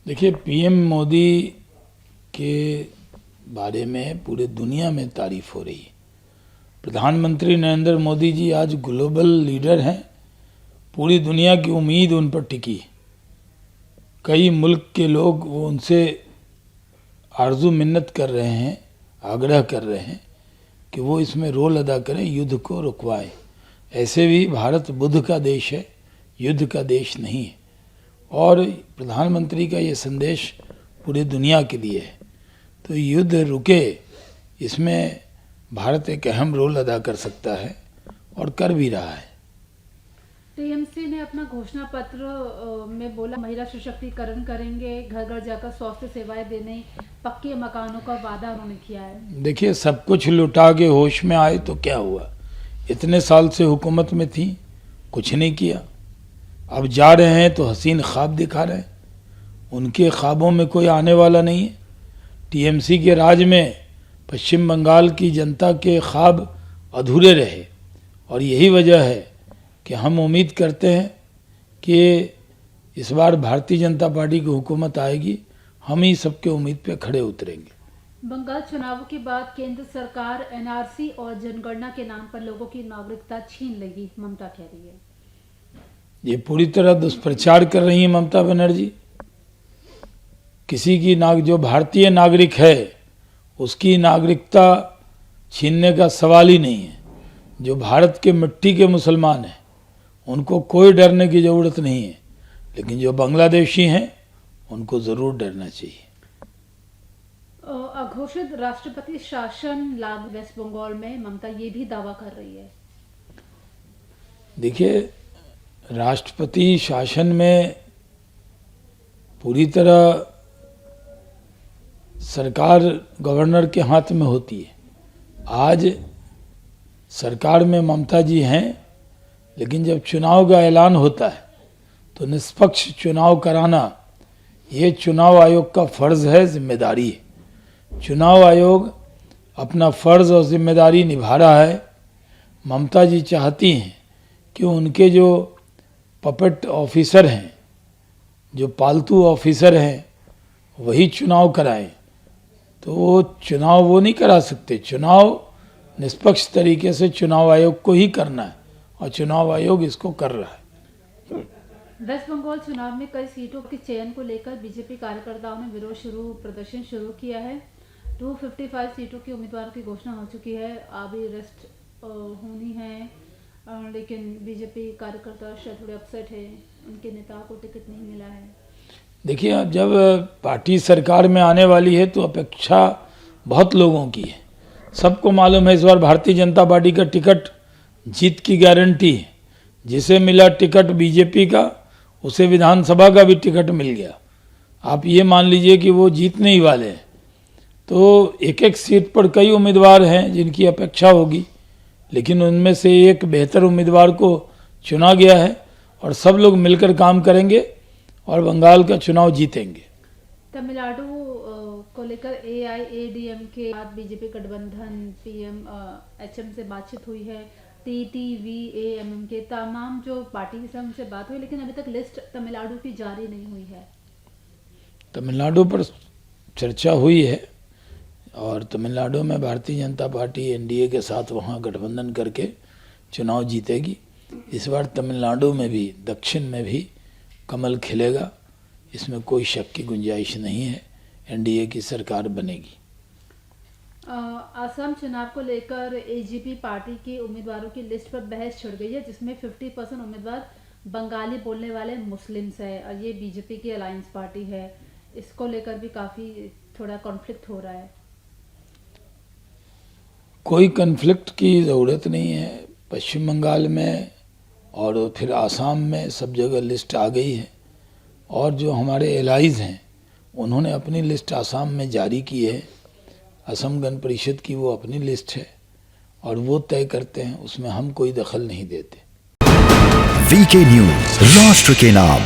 देखिए, पीएम मोदी के बारे में पूरे दुनिया में तारीफ हो रही है। प्रधानमंत्री नरेंद्र मोदी जी आज ग्लोबल लीडर हैं। पूरी दुनिया की उम्मीद उन पर टिकी है। कई मुल्क के लोग वो उनसे आरजू मिन्नत कर रहे हैं, आग्रह कर रहे हैं कि वो इसमें रोल अदा करें, युद्ध को रुकवाएं। ऐसे भी भारत बुद्ध का देश है, युद्ध का देश नहीं है। और प्रधानमंत्री का ये संदेश पूरी दुनिया के लिए है। तो युद्ध रुके, इसमें भारत एक अहम रोल अदा कर सकता है और कर भी रहा है। टीएमसी ने अपना घोषणा पत्र में बोला महिला सशक्तिकरण करेंगे, घर घर जाकर स्वास्थ्य सेवाएं देने, पक्के मकानों का वादा उन्होंने किया है। देखिए, सब कुछ लुटा के होश में आए तो क्या हुआ? इतने साल से हुकूमत में थी, कुछ नहीं किया। अब जा रहे हैं तो हसीन ख्वाब दिखा रहे हैं। उनके ख्वाबों में कोई आने वाला नहीं है। टीएमसी के राज में पश्चिम बंगाल की जनता के ख्वाब अधूरे रहे और यही वजह है कि हम उम्मीद करते हैं कि इस बार भारतीय जनता पार्टी की हुकूमत आएगी। हम ही सबके उम्मीद पे खड़े उतरेंगे। बंगाल चुनाव के बाद केंद्र सरकार एनआरसी और जनगणना के नाम पर लोगों की नागरिकता छीन लेगी, ममता कह रही है। ये पूरी तरह दुष्प्रचार कर रही है ममता बनर्जी। किसी की जो भारतीय नागरिक है उसकी नागरिकता छीनने का सवाल ही नहीं है। जो भारत के मिट्टी के मुसलमान हैं उनको कोई डरने की ज़रूरत नहीं है, लेकिन जो बांग्लादेशी हैं उनको ज़रूर डरना चाहिए। अघोषित राष्ट्रपति शासन लागू वेस्ट बंगाल में, ममता ये भी दावा कर रही है। देखिए, राष्ट्रपति शासन में पूरी तरह सरकार गवर्नर के हाथ में होती है। आज सरकार में ममता जी हैं, लेकिन जब चुनाव का ऐलान होता है तो निष्पक्ष चुनाव कराना ये चुनाव आयोग का फर्ज है, जिम्मेदारी है। चुनाव आयोग अपना फर्ज और जिम्मेदारी निभा रहा है। ममता जी चाहती हैं कि उनके जो पपेट ऑफिसर हैं, जो पालतू ऑफिसर हैं, वही चुनाव कराएं। तो वो चुनाव वो नहीं करा सकते। चुनाव निष्पक्ष तरीके से चुनाव आयोग को ही करना है और चुनाव आयोग इसको कर रहा है। वेस्ट बंगाल चुनाव में कई सीटों के चयन को लेकर बीजेपी कार्यकर्ताओं ने प्रदर्शन शुरू किया है। 255 सीटों के उम्मीदवारों की घोषणा हो चुकी है। अभी रेस्ट होनी है, लेकिन बीजेपी कार्यकर्ता शायद थोड़े अपसेट है, उनके नेता को टिकट नहीं मिला है। देखिए, अब जब पार्टी सरकार में आने वाली है तो अपेक्षा बहुत लोगों की है। सबको मालूम है इस बार भारतीय जनता पार्टी का टिकट जीत की गारंटी है। जिसे मिला टिकट बीजेपी का, उसे विधानसभा का भी टिकट मिल गया। आप ये मान लीजिए कि वो जीतने ही वाले हैं। तो एक एक सीट पर कई उम्मीदवार हैं जिनकी अपेक्षा होगी, लेकिन उनमें से एक बेहतर उम्मीदवार को चुना गया है और सब लोग मिलकर काम करेंगे और बंगाल का चुनाव जीतेंगे। तमिलनाडु को लेकर एआईएडीएमके के बाद बीजेपी गठबंधन पीएमएचएम से बातचीत हुई है। टीटीवीएएमएम के तमाम जो पार्टी से उनसे बात हुई, लेकिन अभी तक लिस्ट तमिलनाडु की जारी नहीं हुई है। तमिलनाडु पर चर्चा हुई है और तमिलनाडु में भारतीय जनता पार्टी एनडीए के साथ वहाँ गठबंधन करके चुनाव जीतेगी। इस बार तमिलनाडु में भी, दक्षिण में भी कमल खिलेगा, इसमें कोई शक की गुंजाइश नहीं है। एनडीए की सरकार बनेगी। असम चुनाव को लेकर एजीपी पार्टी के उम्मीदवारों की लिस्ट पर बहस छिड़ गई है, जिसमें 50% उम्मीदवार बंगाली बोलने वाले मुस्लिम्स है और ये बीजेपी की अलायंस पार्टी है। इसको लेकर भी काफी थोड़ा कॉन्फ्लिक्ट हो रहा है। कोई कॉन्फ्लिक्ट की ज़रूरत नहीं है। पश्चिम बंगाल में और फिर आसाम में सब जगह लिस्ट आ गई है और जो हमारे एलाइज हैं उन्होंने अपनी लिस्ट आसाम में जारी की है। असम गण परिषद की वो अपनी लिस्ट है और वो तय करते हैं, उसमें हम कोई दखल नहीं देते। वीके न्यूज़, राष्ट्र के नाम।